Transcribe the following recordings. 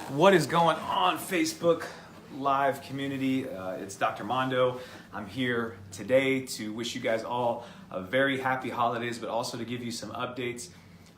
What is going on, Facebook Live community? It's Dr. Mondo. I'm here today to wish you guys all a very happy holidays, but also to give you some updates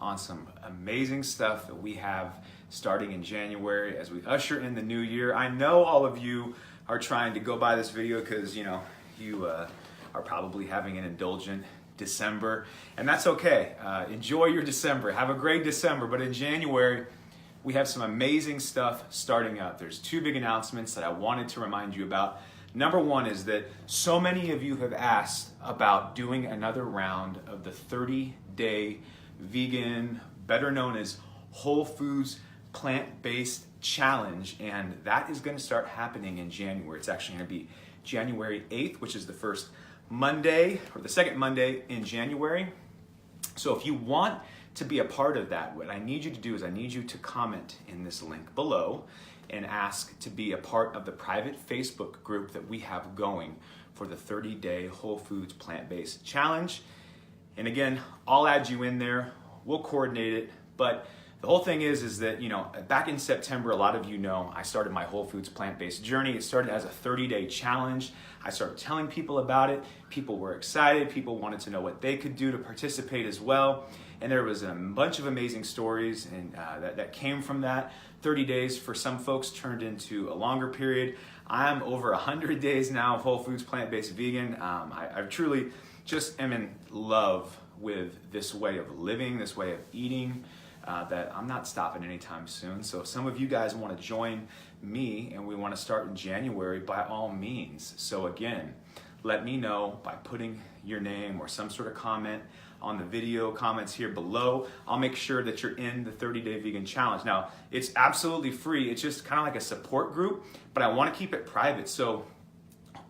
on some amazing stuff that we have starting in January as we usher in the new year. I know all of you are trying to go by this video because you are probably having an indulgent December, and that's okay. Enjoy your December. Have a great December, but in January, we have some amazing stuff starting up. There's two big announcements that I wanted to remind you about. Number one is that so many of you have asked about doing another round of the 30-day vegan, better known as whole foods, plant-based challenge, and that is going to start happening in January. It's actually going to be January 8th, which is the first Monday, or the second Monday in January. So if you want to be a part of that, what I need you to do is I need you to comment in this link below and ask to be a part of the private Facebook group that we have going for the 30-day Whole Foods Plant-Based Challenge. And again, I'll add you in there, we'll coordinate it, but the whole thing is that, back in September, a lot of you know, I started my Whole Foods plant-based journey. It started as a 30-day challenge. I started telling people about it. People were excited. People wanted to know what they could do to participate as well. And there was a bunch of amazing stories and that came from that. 30 days for some folks turned into a longer period. I'm over 100 days now of Whole Foods plant-based vegan. I truly just am in love with this way of living, this way of eating, that I'm not stopping anytime soon. So if some of you guys want to join me and we want to start in January, by all means. So again, let me know by putting your name or some sort of comment on the video comments here below. I'll make sure that you're in the 30-day vegan challenge. Now, it's absolutely free. It's just kind of like a support group, but I want to keep it private. So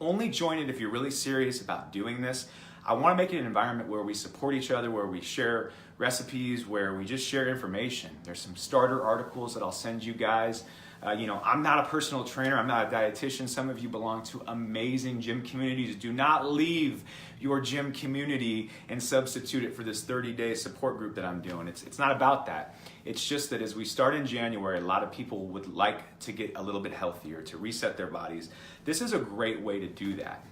only join it if you're really serious about doing this. I want to make it an environment where we support each other, where we share recipes, where we just share information. There's some starter articles that I'll send you guys. I'm not a personal trainer. I'm not a dietitian. Some of you belong to amazing gym communities. Do not leave your gym community and substitute it for this 30-day support group that I'm doing. It's not about that. It's just that as we start in January, a lot of people would like to get a little bit healthier, to reset their bodies. This is a great way to do that.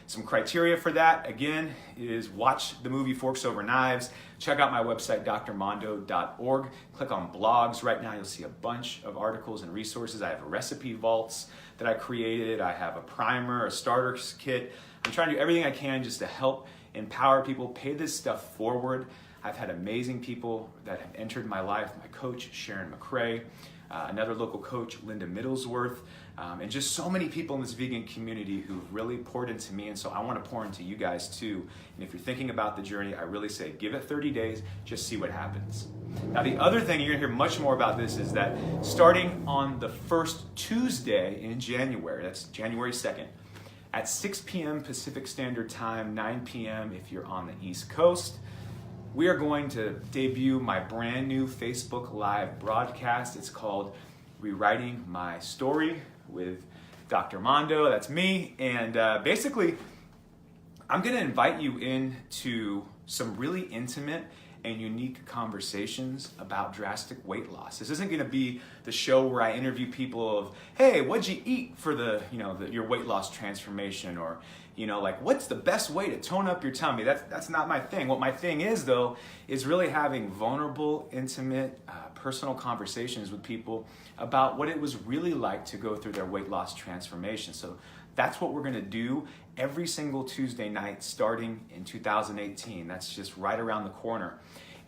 Some criteria for that, again, is watch the movie Forks Over Knives. Check out my website, drmondo.org. Click on blogs. Right now, you'll see a bunch of articles and resources. I have recipe vaults that I created. I have a primer, a starter kit. I'm trying to do everything I can just to help empower people, pay this stuff forward. I've had amazing people that have entered my life. My coach, Sharon McCrae, another local coach, Linda Middlesworth, and just so many people in this vegan community who've really poured into me, and so I want to pour into you guys too. And if you're thinking about the journey, I really say give it 30 days, just see what happens. Now the other thing, you're gonna hear much more about this, is that starting on the first Tuesday in January, that's January 2nd, at 6 p.m. Pacific Standard Time, 9 p.m. if you're on the East Coast, we are going to debut my brand new Facebook Live broadcast. It's called Rewriting My Story with Dr. Mondo, that's me. And basically, I'm gonna invite you into some really intimate and unique conversations about drastic weight loss. This isn't gonna be the show where I interview people of, hey, what'd you eat for your weight loss transformation? Or, what's the best way to tone up your tummy? That's not my thing. What my thing is, though, is really having vulnerable, intimate, personal conversations with people about what it was really like to go through their weight loss transformation. So that's what we're gonna do every single Tuesday night starting in 2018. That's just right around the corner.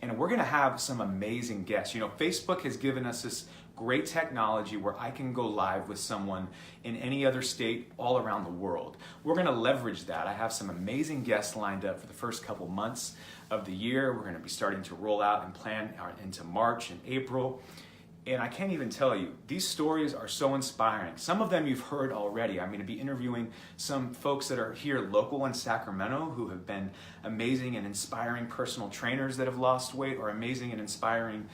And we're gonna have some amazing guests. Facebook has given us this great technology where I can go live with someone in any other state all around the world. We're gonna leverage that. I have some amazing guests lined up for the first couple months of the year. We're gonna be starting to roll out and plan into March and April. And I can't even tell you, these stories are so inspiring. Some of them you've heard already. I'm gonna be interviewing some folks that are here local in Sacramento who have been amazing and inspiring personal trainers that have lost weight, or amazing and inspiring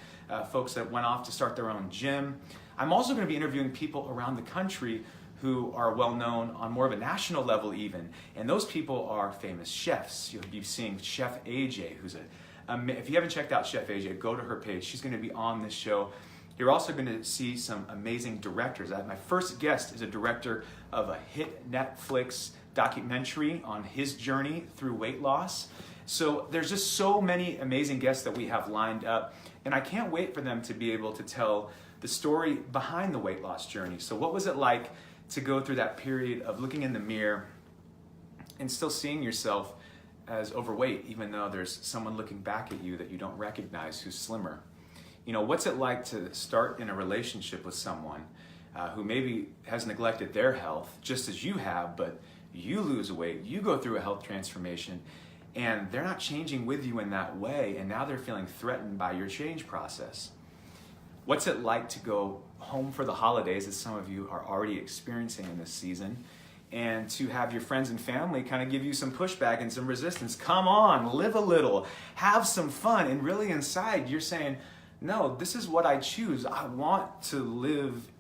folks that went off to start their own gym. I'm also gonna be interviewing people around the country who are well known on more of a national level even. And those people are famous chefs. You'll be seeing Chef AJ, who's if you haven't checked out Chef AJ, go to her page. She's gonna be on this show. You're also going to see some amazing directors. My first guest is a director of a hit Netflix documentary on his journey through weight loss. So there's just so many amazing guests that we have lined up, and I can't wait for them to be able to tell the story behind the weight loss journey. So what was it like to go through that period of looking in the mirror and still seeing yourself as overweight, even though there's someone looking back at you that you don't recognize who's slimmer? You know, what's it like to start in a relationship with someone who maybe has neglected their health just as you have, but you lose weight, you go through a health transformation, and they're not changing with you in that way, and now they're feeling threatened by your change process? What's it like to go home for the holidays, as some of you are already experiencing in this season, and to have your friends and family kind of give you some pushback and some resistance? Come on, live a little, have some fun, and really inside you're saying, no, this is what I choose. I want to live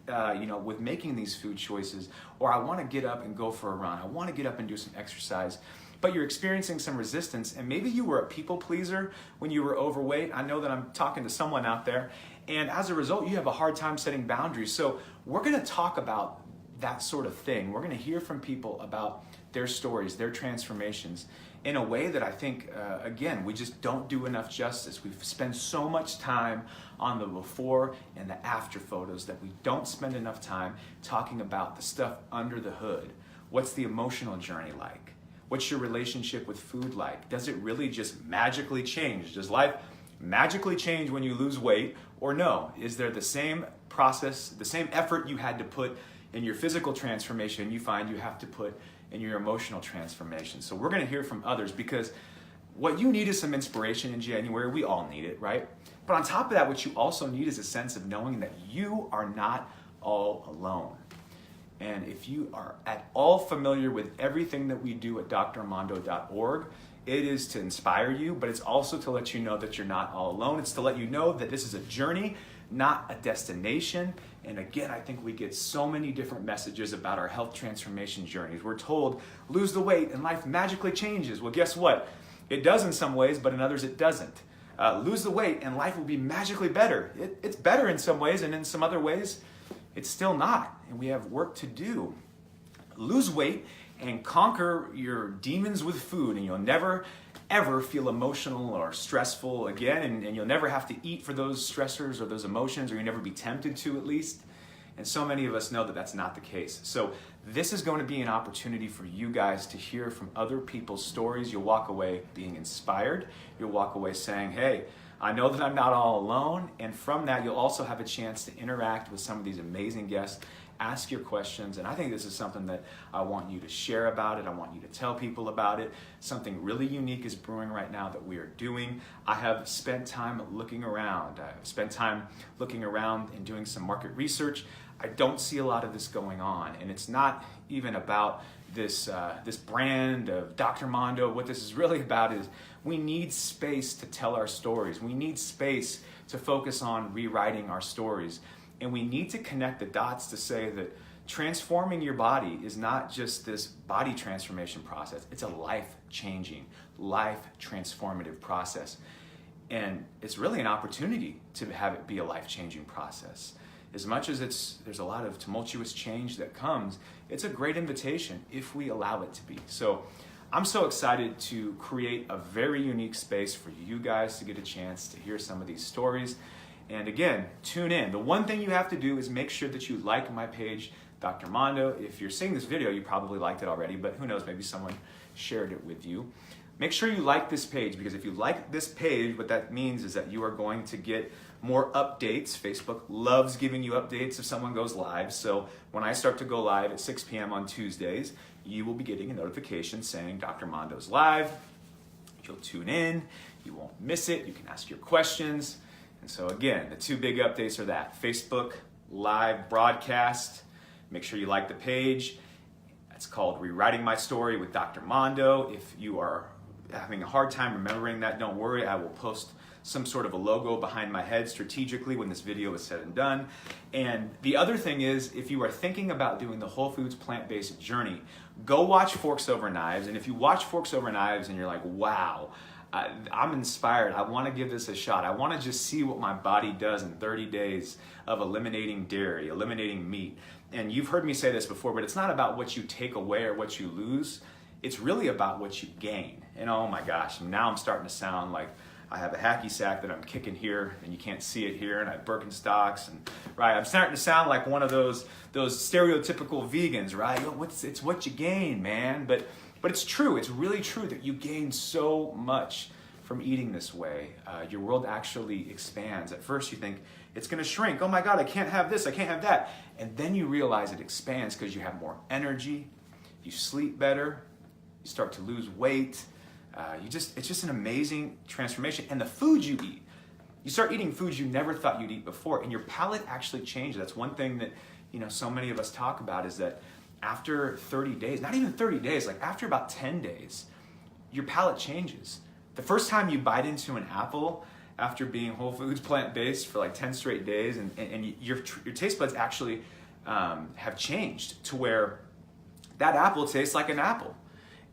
with making these food choices, or I want to get up and go for a run. I want to get up and do some exercise. But you're experiencing some resistance, and maybe you were a people pleaser when you were overweight. I know that I'm talking to someone out there, and as a result, you have a hard time setting boundaries. So we're going to talk about that sort of thing. We're going to hear from people about their stories, their transformations, in a way that I think, again, we just don't do enough justice. We've spent so much time on the before and the after photos that we don't spend enough time talking about the stuff under the hood. What's the emotional journey like? What's your relationship with food like? Does it really just magically change? Does life magically change when you lose weight, or no? Is there the same process, the same effort you had to put in your physical transformation you find you have to put in your emotional transformation? So we're going to hear from others, because what you need is some inspiration in January. We all need it, right? But on top of that, what you also need is a sense of knowing that you are not all alone. And if you are at all familiar with everything that we do at drmondo.org, it is to inspire you, but it's also to let you know that you're not all alone. It's to let you know that this is a journey, not a destination. And again, I think we get so many different messages about our health transformation journeys. We're told, lose the weight and life magically changes. Well, guess what? It does in some ways, but in others it doesn't. Lose the weight and life will be magically better. It's better in some ways, and in some other ways, it's still not. And we have work to do. Lose weight and conquer your demons with food, and you'll never, ever feel emotional or stressful again, and you'll never have to eat for those stressors or those emotions, or you'll never be tempted to, at least. And so many of us know that that's not the case. So this is going to be an opportunity for you guys to hear from other people's stories. You'll walk away being inspired. You'll walk away saying, hey, I know that I'm not all alone. And from that, you'll also have a chance to interact with some of these amazing guests, ask your questions. And I think this is something that I want you to share about it. I want you to tell people about it. Something really unique is brewing right now that we are doing. I have spent time looking around. I've spent time looking around and doing some market research. I don't see a lot of this going on. And it's not even about this brand of Dr. Mondo. What this is really about is we need space to tell our stories. We need space to focus on rewriting our stories. And we need to connect the dots to say that transforming your body is not just this body transformation process. It's a life-changing, life-transformative process. And it's really an opportunity to have it be a life-changing process. As much as there's a lot of tumultuous change that comes, it's a great invitation if we allow it to be. So I'm so excited to create a very unique space for you guys to get a chance to hear some of these stories. And again, tune in. The one thing you have to do is make sure that you like my page, Dr. Mondo. If you're seeing this video, you probably liked it already, but who knows, maybe someone shared it with you. Make sure you like this page, because if you like this page, what that means is that you are going to get more updates. Facebook loves giving you updates if someone goes live. So when I start to go live at 6 p.m. on Tuesdays, you will be getting a notification saying Dr. Mondo's live. You'll tune in. You won't miss it. You can ask your questions. And so again, the two big updates are that Facebook live broadcast. Make sure you like the page. It's called Rewriting My Story with Dr. Mondo. If you are having a hard time remembering that, don't worry. I will post some sort of a logo behind my head strategically when this video is said and done. And the other thing is, if you are thinking about doing the Whole Foods plant-based journey, go watch Forks Over Knives. And if you watch Forks Over Knives and you're like, wow, I'm inspired. I want to give this a shot. I want to just see what my body does in 30 days of eliminating dairy, eliminating meat. And you've heard me say this before, but it's not about what you take away or what you lose. It's really about what you gain. And oh my gosh, now I'm starting to sound like I have a hacky sack that I'm kicking here, and you can't see it here, and I have Birkenstocks, and right, I'm starting to sound like one of those stereotypical vegans, right? It's what you gain, man. But it's true. It's really true that you gain so much from eating this way. Your world actually expands. At first, you think it's going to shrink. Oh my God, I can't have this. I can't have that. And then you realize it expands because you have more energy. You sleep better. You start to lose weight. It's just an amazing transformation. And the food you eat, you start eating foods you never thought you'd eat before, and your palate actually changes. That's one thing that so many of us talk about, is that after 30 days, not even 30 days, like after about 10 days, your palate changes. The first time you bite into an apple after being whole foods plant-based for like 10 straight days, and your taste buds actually have changed to where that apple tastes like an apple.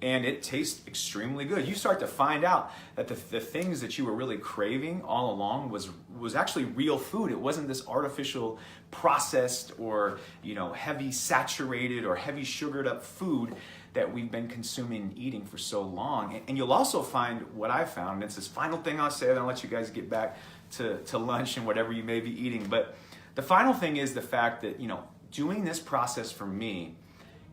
And it tastes extremely good. You start to find out that the things that you were really craving all along was actually real food. It wasn't this artificial, processed, or heavy saturated or heavy sugared up food that we've been consuming and eating for so long. And you'll also find what I found, and it's this final thing I'll say, then I'll let you guys get back to lunch and whatever you may be eating. But the final thing is the fact that doing this process for me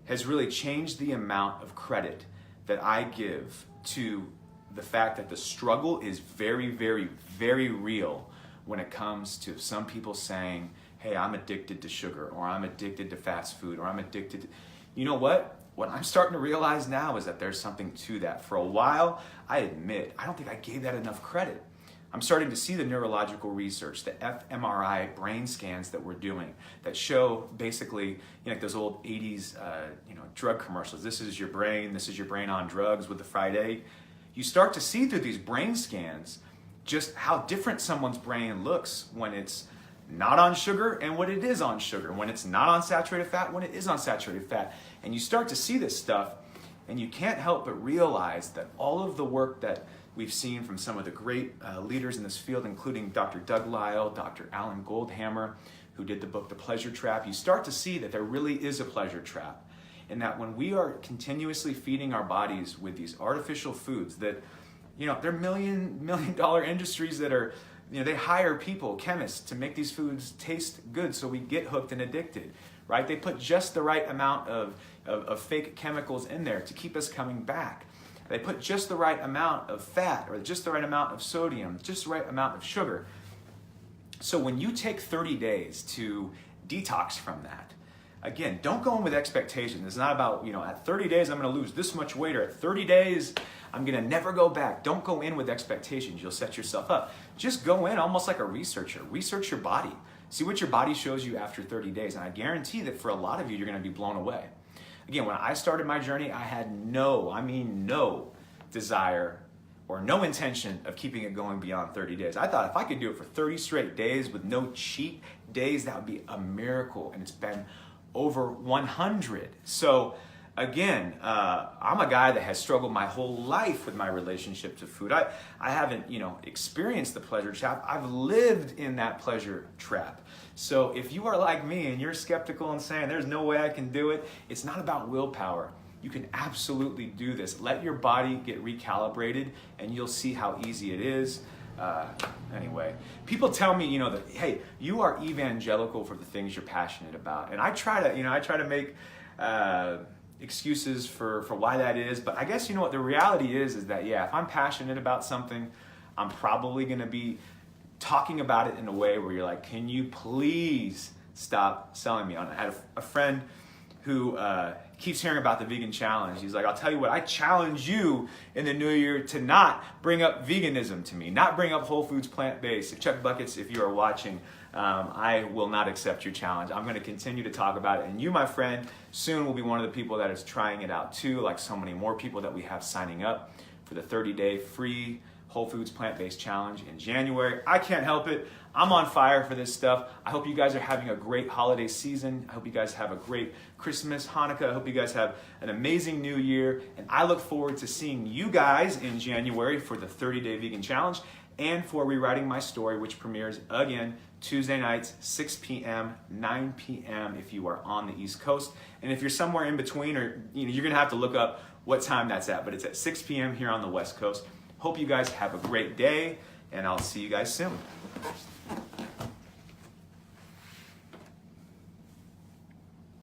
has really changed the amount of credit that I give to the fact that the struggle is very, very, very real when it comes to some people saying, hey, I'm addicted to sugar, or I'm addicted to fast food, or I'm addicted to... You know what? What I'm starting to realize now is that there's something to that. For a while, I admit, I don't think I gave that enough credit. I'm starting to see the neurological research, the fMRI brain scans that we're doing that show basically, like those old 80s, drug commercials. This is your brain on drugs with the fried egg. You start to see through these brain scans just how different someone's brain looks when it's not on sugar and when it is on sugar, when it's not on saturated fat, when it is on saturated fat. And you start to see this stuff, and you can't help but realize that all of the work that we've seen from some of the great leaders in this field, including Dr. Doug Lisle, Dr. Alan Goldhammer, who did the book, The Pleasure Trap, you start to see that there really is a pleasure trap. And that when we are continuously feeding our bodies with these artificial foods that, they're million dollar industries that are, they hire people, chemists, to make these foods taste good so we get hooked and addicted, right? They put just the right amount of fake chemicals in there to keep us coming back. They put just the right amount of fat, or just the right amount of sodium, just the right amount of sugar. So when you take 30 days to detox from that, again, don't go in with expectations. It's not about, at 30 days I'm going to lose this much weight, or at 30 days I'm going to never go back. Don't go in with expectations. You'll set yourself up. Just go in almost like a researcher. Research your body. See what your body shows you after 30 days. And I guarantee that for a lot of you, you're going to be blown away. Again, when I started my journey, I had no desire or no intention of keeping it going beyond 30 days. I thought if I could do it for 30 straight days with no cheat days, that would be a miracle. And it's been over 100. So again, I'm a guy that has struggled my whole life with my relationship to food. I haven't, experienced the pleasure trap. I've lived in that pleasure trap. So if you are like me and you're skeptical and saying there's no way I can do it, it's not about willpower. You can absolutely do this. Let your body get recalibrated and you'll see how easy it is. Anyway, people tell me, that, hey, you are evangelical for the things you're passionate about. And I try to make excuses for why that is. But I guess, what the reality is that, yeah, if I'm passionate about something, I'm probably going to be talking about it in a way where you're like, can you please stop selling me on it? I had a friend who keeps hearing about the vegan challenge. He's like, I'll tell you what, I challenge you in the new year to not bring up veganism to me, not bring up whole foods plant-based. Chuck Buckets, if you are watching, I will not accept your challenge. I'm going to continue to talk about it. And you, my friend, soon will be one of the people that is trying it out too, like so many more people that we have signing up for the 30-day free Whole Foods Plant-Based Challenge in January. I can't help it. I'm on fire for this stuff. I hope you guys are having a great holiday season. I hope you guys have a great Christmas, Hanukkah. I hope you guys have an amazing new year. And I look forward to seeing you guys in January for the 30-Day Vegan Challenge and for Rewriting My Story, which premieres again Tuesday nights, 6 p.m., 9 p.m. if you are on the East Coast. And if you're somewhere in between, or you're gonna have to look up what time that's at, but it's at 6 p.m. here on the West Coast. Hope you guys have a great day, and I'll see you guys soon.